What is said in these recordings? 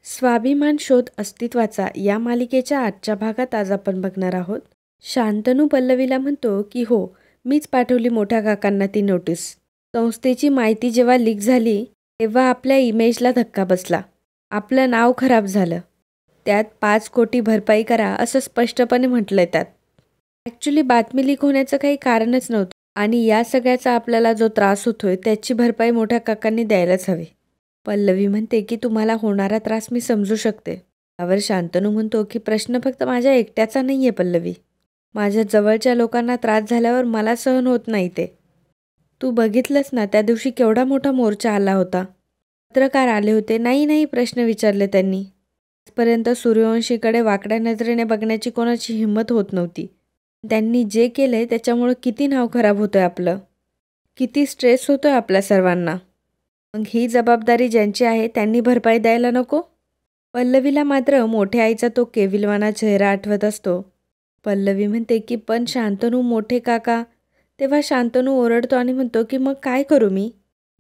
स्वाभिमान शोध अस्तित्वाचा या मालिकेच्या आजच्या भागात आज आपण बघणार आहोत. शांतनू पल्लवीला म्हणतो की हो, मीच पाठवली मोठ्या काकांना ती नोटीस. संस्थेची माहिती जेव्हा लीक झाली तेव्हा आपल्या इमेजला धक्का बसला. आपलं नाव खराब झालं. त्यात 5 कोटी भरपाई करा असं स्पष्टपणे म्हटलंय त्यात. ॲक्च्युली बातमी लीक होण्याचं काही कारणच नव्हतं आणि या सगळ्याचा आपल्याला जो त्रास होतोय त्याची भरपाई मोठ्या काकांनी द्यायलाच हवी. पल्लवी म्हणते की तुम्हाला होणारा त्रास मी समजू शकते. त्यावर शांतनू म्हणतो की प्रश्न फक्त माझ्या एकट्याचा नाही आहे पल्लवी. माझ्या जवळच्या लोकांना त्रास झाल्यावर मला सहन होत नाही ते. तू बघितलंस ना त्या दिवशी केवढा मोठा मोर्चा आला होता. पत्रकार आले होते. नाही प्रश्न विचारले त्यांनी. आजपर्यंत सूर्यवंशीकडे वाकड्या नजरेने बघण्याची कोणाची हिंमत होत नव्हती. त्यांनी जे केलंय त्याच्यामुळे किती नाव खराब होतंय आपलं. किती स्ट्रेस होतोय आपल्या सर्वांना. मग ही जबाबदारी ज्यांची आहे त्यांनी भरपाई द्यायला नको. पल्लवीला मात्र मोठ्या आईचा तो केविलवाना चेहरा आठवत असतो. पल्लवी म्हणते की पण शांतनू मोठे काका. तेव्हा शांतनू ओरडतो आणि म्हणतो की मग काय करू मी.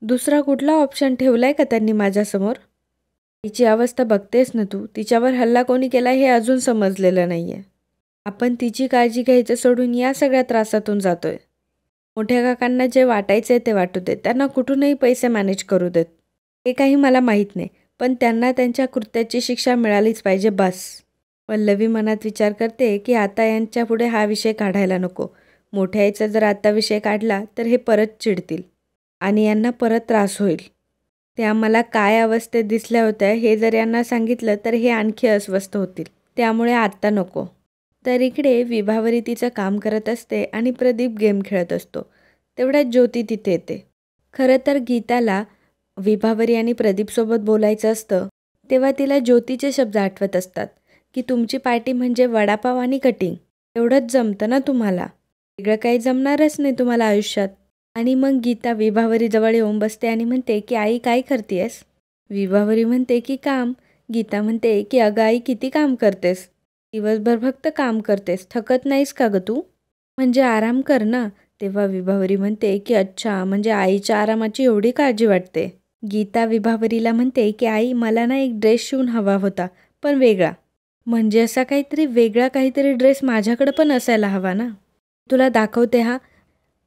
दुसरा कुठला ऑप्शन ठेवलाय का त्यांनी माझ्यासमोर. तिची अवस्था बघतेस ना तू. तिच्यावर हल्ला कोणी केला हे अजून समजलेलं नाही आहे. आपण तिची काळजी घ्यायचं सोडून या सगळ्या त्रासातून जातोय. मोठ्या काकांना जे वाटायचे ते वाटू देत. त्यांना कुठूनही पैसे मॅनेज करू देत. हे काही मला माहीत नाही, पण त्यांना त्यांच्या कृत्याची शिक्षा मिळालीच पाहिजे बस. पल्लवी मनात विचार करते की आता यांच्या पुढे हा विषय काढायला नको. मोठ्या आईचा जर आता विषय काढला तर हे परत चिडतील आणि यांना परत त्रास होईल. त्या मला काय अवस्थेत दिसल्या होत्या हे जर यांना सांगितलं तर हे आणखी अस्वस्थ होतील. त्यामुळे आत्ता नको. तर इकडे विभावरी तिचं काम करत असते आणि प्रदीप गेम खेळत असतो. तेवढ्यात ज्योती तिथे येते. खरं तर गीताला विभावरी आणि प्रदीपसोबत बोलायचं असतं तेव्हा तिला ज्योतीचे शब्द आठवत असतात की तुमची पार्टी म्हणजे वडापाव आणि कटिंग. एवढंच जमतं ना तुम्हाला. वेगळं काही जमणारच नाही तुम्हाला आयुष्यात. आणि मग गीता विभावरीजवळ येऊन बसते आणि म्हणते की आई काय करतेस. विभावरी म्हणते की काम. गीता म्हणते की अगं आई किती काम करतेस. दिवसभर फक्त काम करतेस. थकत नाहीस का गं तू. म्हणजे आराम कर ना. तेव्हा विभावरी म्हणते की अच्छा, म्हणजे आईच्या आरामाची एवढी काळजी वाटते. गीता विभावरीला म्हणते की आई मला ना एक ड्रेस शिवून हवा होता, पण वेगळा. म्हणजे असा काहीतरी काहीतरी ड्रेस माझ्याकडे पण असायला हवा ना. तुला दाखवते हा.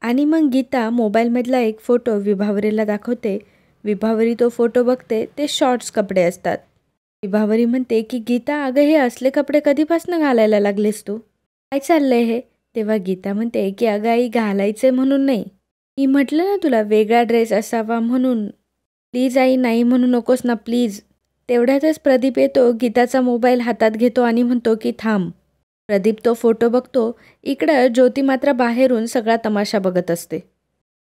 आणि मग गीता मोबाईलमधला एक फोटो विभावरीला दाखवते. विभावरी तो फोटो बघते. ते शॉर्ट्स कपडे असतात. विभावरी म्हणते की गीता अगं हे असले कपडे कधीपासून घालायला लागलेस तू. काय चाललंय हे. तेव्हा गीता म्हणते की अगं आई घालायचे म्हणून नाही. मी म्हटलं ना तुला वेगळा ड्रेस असावा म्हणून. प्लीज आई नाही म्हणू नकोस ना प्लीज. तेवढ्यातच प्रदीप येतो. गीताचा मोबाईल हातात घेतो आणि म्हणतो की थांब. प्रदीप तो फोटो बघतो. इकडं ज्योती मात्र बाहेरून सगळा तमाशा बघत असते.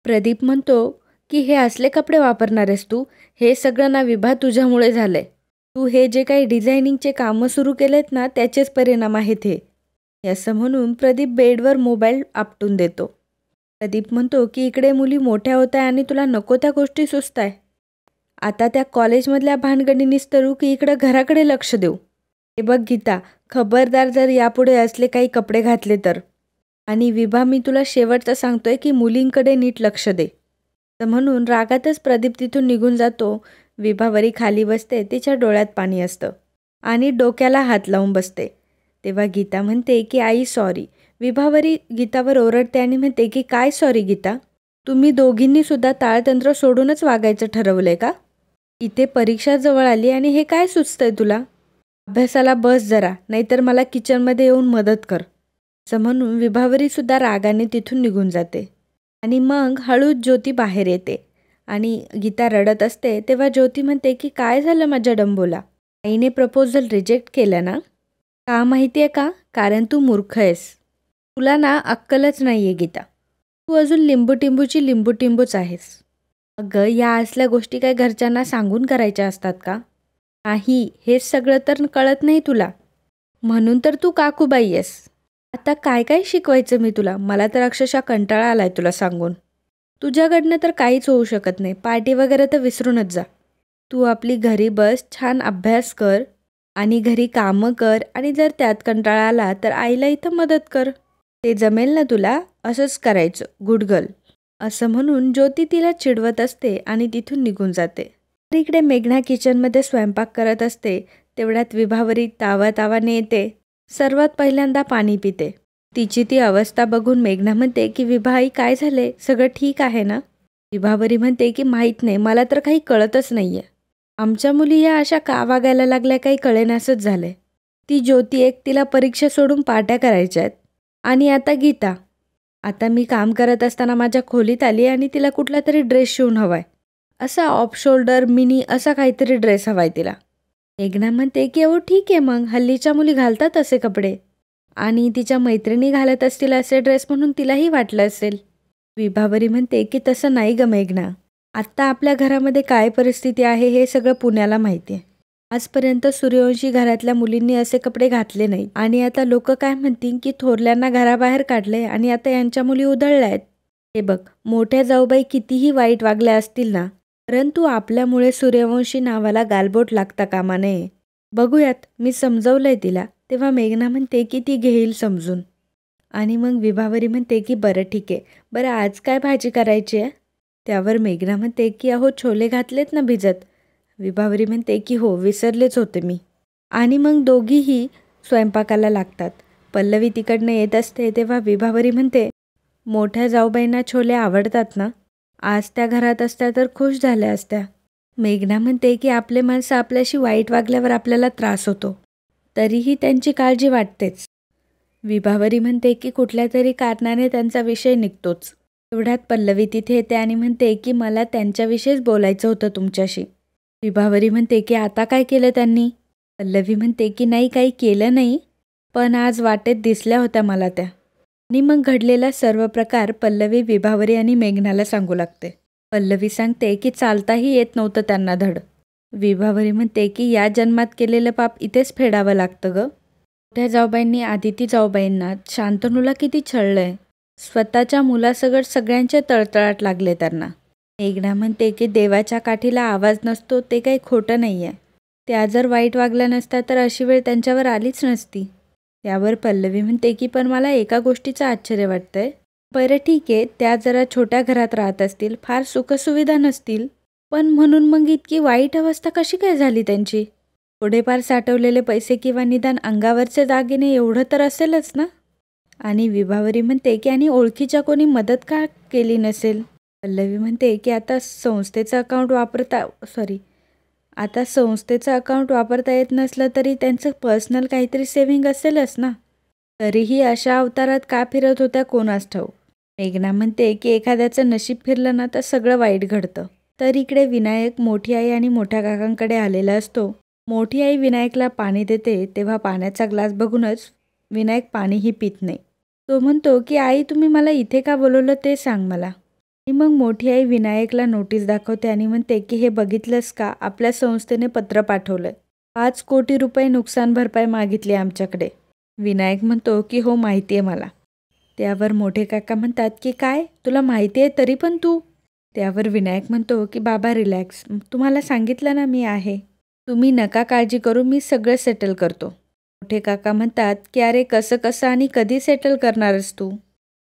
प्रदीप म्हणतो की हे असले कपडे वापरणार आहेस तू. हे सगळं ना विभा तुझ्यामुळे झालंय. तू हे जे काही डिझायनिंगचे कामं सुरू केलेत ना त्याचेच परिणाम आहेत हे. असं म्हणून प्रदीप बेडवर मोबाईल आपटून देतो. प्रदीप म्हणतो की इकडे मुली मोठ्या होत आहे आणि तुला नको त्या गोष्टी सुचताय. आता त्या कॉलेजमधल्या भानगडीनीच तरू की इकडं घराकडे लक्ष देऊ. हे बघ गीता, खबरदार जर यापुढे असले काही कपडे घातले तर. आणि विभा मी तुला शेवटचं सांगतोय की मुलींकडे नीट लक्ष दे. तर म्हणून रागातच प्रदीप तिथून निघून जातो. विभावरी खाली बसते. तिच्या डोळ्यात पाणी असतं आणि डोक्याला हात लावून बसते. तेव्हा गीता म्हणते की आई सॉरी. विभावरी गीतावर ओरडते आणि म्हणते की काय सॉरी गीता. तुम्ही दोघींनी सुद्धा ताळतंत्र सोडूनच वागायचं ठरवलंय का. इथे परीक्षा जवळ आली आणि हे काय सुचतंय तुला. अभ्यासाला बस जरा, नाहीतर मला किचनमध्ये येऊन मदत कर. असं म्हणून विभावरीसुद्धा रागाने तिथून निघून जाते. आणि मग हळूच ज्योती बाहेर येते आणि गीता रडत असते. तेव्हा ज्योती म्हणते की काय झालं माझ्या डंबोला. आईने प्रपोजल रिजेक्ट केलं ना. का माहिती आहे का. कारण तू मूर्ख आहेस. तुला ना अक्कलच नाही आहे गीता. तू अजून लिंबूटिंबूची लिंबूटिंबूच आहेस. अगं या असल्या गोष्टी काय घरच्यांना सांगून करायच्या असतात का. नाही, हेच सगळं तर कळत नाही तुला. म्हणून तर तू काकूबाई आहेस. आता काय काय शिकवायचं मी तुला. मला तर अक्षरशः कंटाळा आलाय तुला सांगून. तुझ्याकडनं तर काहीच होऊ शकत नाही. पार्टी वगैरे तर विसरूनच जा. तू आपली घरी बस, छान अभ्यास कर आणि घरी कामं कर आणि जर त्यात कंटाळा आला तर आईला इथं मदत कर. ते जमेल ना तुला. असंच करायचं. Good girl. असं म्हणून ज्योती तिला चिडवत असते आणि तिथून निघून जाते. तर इकडे मेघना किचनमध्ये स्वयंपाक करत असते. तेवढ्यात विभावरी तावातावाने येते. सर्वात पहिल्यांदा पाणी पिते. तिची ती अवस्था बघून मेघना म्हणते की विभाई काय झाले, सगळं ठीक आहे ना? विभावरी म्हणते की माहीत नाही, मला तर काही कळतच नाहीये. आमच्या मुली या अशा का वागायला लागल्या काही कळेनासच झालंय. ती ज्योती एक, तिला परीक्षा सोडून पार्ट्या करायच्या आहेत. आणि आता गीता. आता मी काम करत असताना माझ्या खोलीत आली आणि तिला कुठला तरी ड्रेस शिवून हवाय. असा ऑफ शोल्डर मिनी असा काहीतरी ड्रेस हवाय तिला. मेघना म्हणते की अहो ठीक आहे, मग हल्लीच्या मुली घालतात असे कपडे. आणि तिच्या मैत्रिणी घालत असतील असे ड्रेस म्हणून तिलाही वाटलं असेल. विभावरी म्हणते की तसं नाही ग मेघना. आत्ता आपल्या घरामध्ये काय परिस्थिती आहे हे सगळं पुण्याला माहिती आहे. आजपर्यंत सूर्यवंशी घरातल्या मुलींनी असे कपडे घातले नाहीत. आणि आता लोक काय म्हणतील की थोरल्यांना घराबाहेर काढले आणि आता यांच्या मुली उधळल्या आहेत. हे बघ, मोठ्या जाऊबाई कितीही वाईट वागल्या असतील ना, परंतु आपल्यामुळे सूर्यवंशी नावाला गालबोट लागता कामा नये. बघूयात, मी समजवलंय तिला. तेव्हा मेघना म्हणते की ती घेईल समजून. आणि मग विभावरी म्हणते की बरं ठीक आहे, बरं आज काय भाजी करायची आहे? त्यावर मेघना म्हणते की अहो छोले घातलेत ना भिजत. विभावरी म्हणते की हो, विसरलेच होते मी. आणि मग दोघीही स्वयंपाकाला लागतात. पल्लवी तिकडनं येत असते तेव्हा विभावरी म्हणते, मोठ्या जाऊबाईंना छोले आवडतात ना? आज त्या घरात असत्या तर खुश झाल्या असत्या. मेघना म्हणते की आपले माणसं आपल्याशी वाईट वागल्यावर आपल्याला त्रास होतो, तरीही त्यांची काळजी वाटतेच. विभावरी म्हणते की कुठल्या तरी कारणाने त्यांचा विषय निघतोच. एवढ्यात पल्लवी तिथे येते आणि म्हणते की मला त्यांच्याविषयीच बोलायचं होतं तुमच्याशी. विभावरी म्हणते की आता काय केलं त्यांनी? पल्लवी म्हणते की नाही, काही केलं नाही, पण आज वाटेत दिसल्या होत्या मला त्या. आणि मग घडलेला सर्व प्रकार पल्लवी विभावरी आणि मेघनाला सांगू लागते. पल्लवी सांगते की चालताही येत नव्हतं त्यांना धड. विभावरी म्हणते की या जन्मात केलेलं पाप इथेच फेडावं लागतं ग. मोठ्या जाऊबाईंनी आदिती जाऊबाईंना शांतनूला किती छळलंय. स्वतःच्या मुलासगट सगळ्यांचे तळतळाट लागले त्यांना. मेघना म्हणते की देवाच्या काठीला आवाज नसतो ते काही खोटं नाही आहे. त्या जर वाईट वागल्या नसत्या तर अशी वेळ त्यांच्यावर आलीच नसती. त्यावर पल्लवी म्हणते की पण मला एका गोष्टीचं आश्चर्य वाटतंय. बरं ठीक आहे, त्या जरा छोट्या घरात राहत असतील, फार सुखसुविधा नसतील, पण म्हणून मग इतकी वाईट अवस्था कशी काय झाली त्यांची? थोडेफार साठवलेले पैसे किंवा निदान अंगावरचे दागिने एवढं तर असेलच ना? आणि विभावरी म्हणते की आणि ओळखीच्या कोणी मदत का केली नसेल? पल्लवी म्हणते की आता संस्थेचं अकाउंट वापरता येत नसलं तरी त्यांचं पर्सनल काहीतरी सेव्हिंग असेलच ना. तरीही अशा अवतारात का फिरत होत्या कोणास ठाऊक. मेघना म्हणते की एखाद्याचं नशीब फिरलं ना तर सगळं वाईट घडतं. तर इकडे विनायक मोठी आई आणि मोठ्या काकांकडे आलेला असतो. मोठी आई विनायकला पाणी देते तेव्हा पाण्याचा ग्लास बघूनच विनायक पाणीही पित नाही. तो म्हणतो की आई, तुम्ही मला इथे का बोलवलं ते सांग मला. आणि मग मोठी आई विनायकला नोटीस दाखवते आणि म्हणते की हे बघितलंस का, आपल्या संस्थेने पत्र पाठवलंय. 5 कोटी रुपये नुकसान भरपाई मागितली आमच्याकडे. विनायक म्हणतो की हो, माहिती आहे मला. त्यावर मोठे काका म्हणतात की काय, तुला माहिती आहे तरी पण तू? त्यावर विनायक म्हणतो की बाबा रिलॅक्स, तुम्हाला सांगितलं ना मी आहे. तुम्ही नका काळजी करू, मी सगळं सेटल करतो. मोठे काका म्हणतात की अरे कसं आणि कधी सेटल करणारस तू?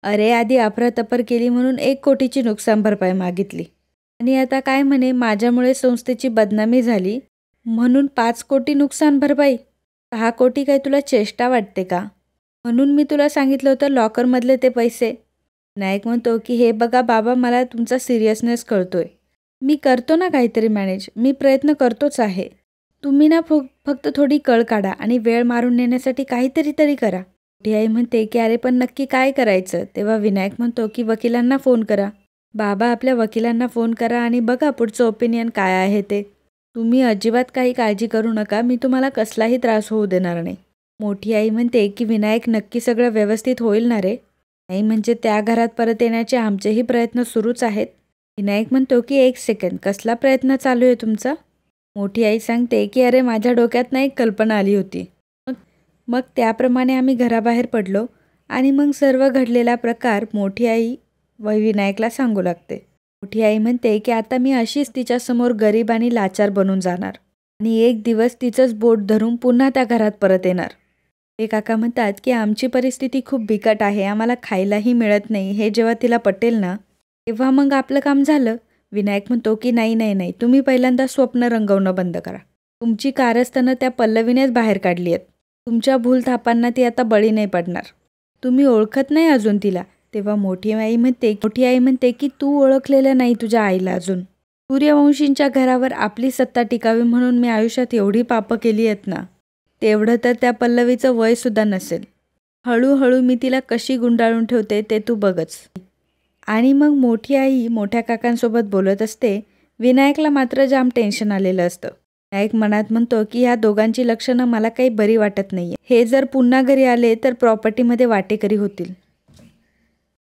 अरे आधी अफरातफर केली म्हणून 1 कोटीची नुकसान भरपाई मागितली आणि आता काय म्हणे माझ्यामुळे संस्थेची बदनामी झाली म्हणून 5 कोटी नुकसान भरपाई. 6 कोटी काय तुला चेष्टा वाटते का? म्हणून मी तुला सांगितलं होतं लॉकरमधले ते पैसे. विनायक म्हणतो की हे बघा बाबा, मला तुमचा सिरियसनेस कळतोय. मी करतो ना काहीतरी मॅनेज, मी प्रयत्न करतोच आहे. तुम्ही ना फक्त थोडी कळ काढा आणि वेळ मारून नेण्यासाठी काहीतरी तरी करा. मोठी आई म्हणते की अरे पण नक्की काय करायचं? तेव्हा विनायक म्हणतो की वकिलांना फोन करा. बाबा, आपल्या वकिलांना फोन करा आणि बघा पुढचं ओपिनियन काय आहे ते. तुम्ही अजिबात काही काळजी करू नका, मी तुम्हाला कसलाही त्रास होऊ देणार नाही. मोठी आई म्हणते की विनायक, नक्की सगळं व्यवस्थित होईल ना रे? नाही म्हणजे त्या घरात परत येण्याचे आमचेही प्रयत्न सुरूच आहेत. विनायक म्हणतो की 1 सेकंद, कसला प्रयत्न चालू आहे तुमचा? मोठी आई सांगते की अरे माझ्या डोक्यात एक कल्पना आली होती. मग त्याप्रमाणे आम्ही घराबाहेर पडलो आणि मग सर्व घडलेला प्रकार मोठी आई विनायकला सांगू लागते. मोठी आई म्हणते की आता मी अशीच तिच्यासमोर गरीब आणि लाचार बनून जाणार आणि एक दिवस तिचंच बोट धरून पुन्हा त्या घरात परत येणार. ते काका म्हणतात की आमची परिस्थिती खूप बिकट आहे, आम्हाला खायलाही मिळत नाही. हे जेव्हा तिला पटेल ना तेव्हा मग आपलं काम झालं. विनायक म्हणतो की नाही नाही नाही, तुम्ही पहिल्यांदा स्वप्न रंगवणं बंद करा. तुमची कारस्थानं त्या पल्लवीनेच बाहेर काढली आहेत. तुमच्या भूलथापांना ती आता बळी नाही पडणार. तुम्ही ओळखत नाही अजून तिला. तेव्हा मोठी आई म्हणते की तू ओळखलेलं नाही तुझ्या आईला अजून. सूर्यवंशींच्या घरावर आपली सत्ता टिकावी म्हणून मी आयुष्यात एवढी पापं केली आहेत ना. तेवढं तर त्या पल्लवीचं वयसुद्धा नसेल. हळूहळू मी तिला कशी गुंडाळून ठेवते ते तू बघच. आणि मग मोठी आई मोठ्या काकांसोबत बोलत असते. विनायकला मात्र जाम टेन्शन आलेलं असतं. विनायक मनात म्हणतो की ह्या दोघांची लक्षणं मला काही बरी वाटत नाहीये. हे जर पुन्हा घरी आले तर प्रॉपर्टीमध्ये वाटेकरी होतील.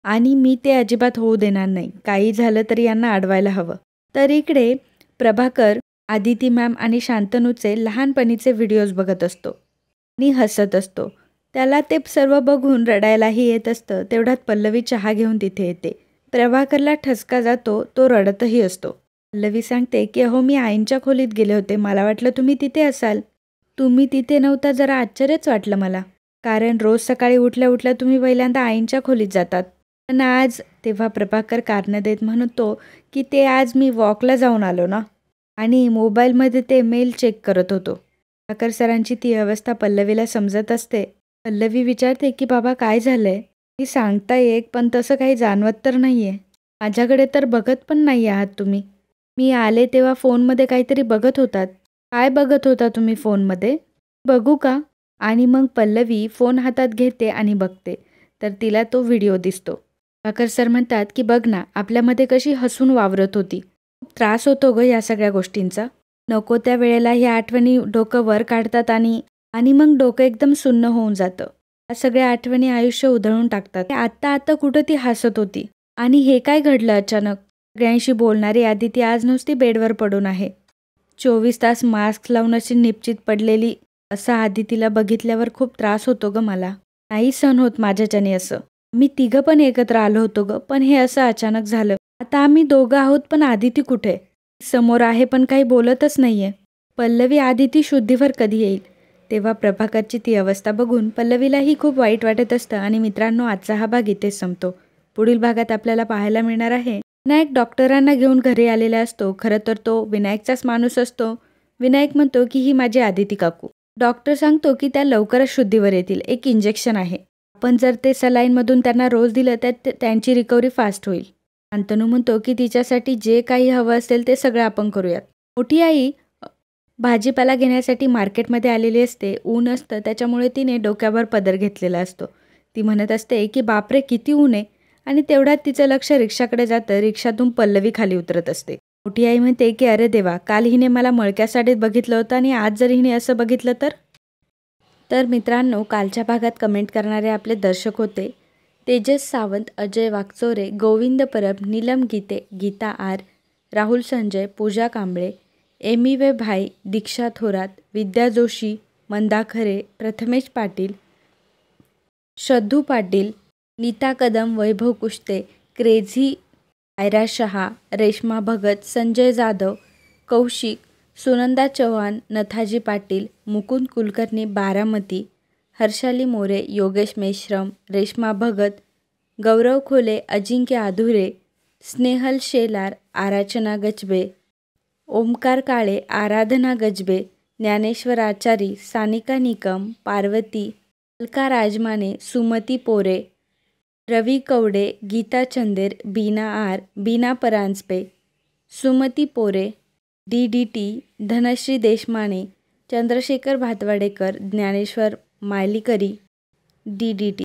आणि मी ते अजिबात होऊ देणार नाही. काही झालं तरी यांना अडवायला हवं. तर इकडे प्रभाकर आदिती मॅम आणि शांतनूचे लहानपणीचे व्हिडिओज बघत असतो आणि हसत असतो. त्याला ते सर्व बघून रडायलाही येत असतं. तेवढ्यात पल्लवी चहा घेऊन तिथे येते. प्रभाकरला ठसका जातो. तो रडतही असतो. पल्लवी सांगते की अहो मी आईंच्या खोलीत गेले होते. मला वाटलं तुम्ही तिथे असाल. तुम्ही तिथे नव्हता जरा आश्चर्यच वाटलं मला. कारण रोज सकाळी उठल्या उठल्या तुम्ही पहिल्यांदा आईंच्या खोलीत जातात. पण आज तेव्हा प्रभाकर कारणं देत म्हणतो की ते आज मी वॉकला जाऊन आलो ना आणि मोबाईलमध्ये ते मेल चेक करत होतो. प्रभाकर सरांची ती अवस्था पल्लवीला समजत असते. पल्लवी विचारते की बाबा काय झालंय? मी सांगताय एक पण तसं काही जाणवत तर नाहीये. माझ्याकडे तर बघत पण नाही आहात तुम्ही. मी आले तेव्हा फोनमध्ये काहीतरी बघत होतात. काय बघत होता तुम्ही फोनमध्ये? बघू का? आणि मग पल्लवी फोन हातात घेते आणि बघते तर तिला तो व्हिडिओ दिसतो. प्रभाकर सर म्हणतात की बघ ना आपल्यामध्ये कशी हसून वावरत होती. खूप त्रास होतो गं या सगळ्या गोष्टींचा. नको त्या वेळेला ह्या आठवणी डोकं वर काढतात आणि मग डोकं एकदम सुन्न होऊन जातं. या सगळ्या आठवणी आयुष्य उधळून टाकतात. आत्ता कुठं ती हसत होती आणि हे काय घडलं अचानक? सगळ्यांशी बोलणारी आदिती आज नुसती बेडवर पडून आहे. 24 तास मास्क लावून अशी निपचित पडलेली. असं आदितीला बघितल्यावर खूप त्रास होतो गं मला. नाही सहन होत माझ्याच्याने असं. मी तिघं पण एकत्र आलो होतो गं पण हे असं अचानक झालं. आता आम्ही दोघं आहोत पण आदिती कुठे? समोर आहे पण काही बोलतच नाहीये. पल्लवी आदिती शुद्धीवर कधी येईल? तेव्हा प्रभाकरची ती अवस्था बघून पल्लवीलाही खूप वाईट वाटत असतं. आणि मित्रांनो आजचा हा भाग इथेच संपतो. पुढील भागात आपल्याला पाहायला मिळणार आहे विनायक डॉक्टरांना घेऊन घरी आलेला असतो. खरं तर तो विनायकचाच माणूस असतो. विनायक म्हणतो की ही माझी आदिती काकू. डॉक्टर सांगतो की त्या लवकरच शुद्धीवर येतील. एक इंजेक्शन आहे. आपण जर ते सलाईनमधून त्यांना रोज दिलं तर त्यांची रिकव्हरी फास्ट होईल. शांतनू म्हणतो की तिच्यासाठी जे काही हवं असेल ते सगळं आपण करूयात. मोठी आई भाजीपाला घेण्यासाठी मार्केटमध्ये आलेली असते. ऊन असतं त्याच्यामुळे तिने डोक्यावर पदर घेतलेला असतो. ती म्हणत असते की बापरे किती ऊन आहे. आणि तेवढ्यात तिचं लक्ष रिक्षाकडे जातं. रिक्षातून पल्लवी खाली उतरत असते. मोठी आई म्हणते की अरे देवा काल हिने मला मळक्या साडीत बघितलं होतं आणि आज जर हिने असं बघितलं तर मित्रांनो कालच्या भागात कमेंट करणारे आपले दर्शक होते तेजस सावंत, अजय वाकचोरे, गोविंद परब, नीलम गीते, गीता आर, राहुल संजय, पूजा कांबळे, एमी वे भाई, दीक्षा थोरात, विद्या जोशी, मंदा खरे, प्रथमेश पाटील, श्रद्धू पाटील, नीता कदम, वैभव कुश्ते, क्रेझी आयरा शहा, रेश्मा भगत, संजय जाधव, कौशिक, सुनंदा चव्हाण, नथाजी पाटील, मुकुंद कुलकर्णी, बारामती, हर्षाली मोरे, योगेश मेश्रम, रेश्मा भगत, गौरव खोले, अजिंक्य आधुरे, स्नेहल शेलार, आराचना गजबे, ओमकार काळे, आराधना गजबे, ज्ञानेश्वर आचारी, सानिका निकम, पार्वती, अलका राजमाने, सुमती पोरे, रवी कवडे, गीता चंदेर, बीना आर, बीना परांजपे, सुमती पोरे, DDT, धनश्री देशमाने, चंद्रशेखर भातवाडेकर, ज्ञानेश्वर मायलीकरी, DDT.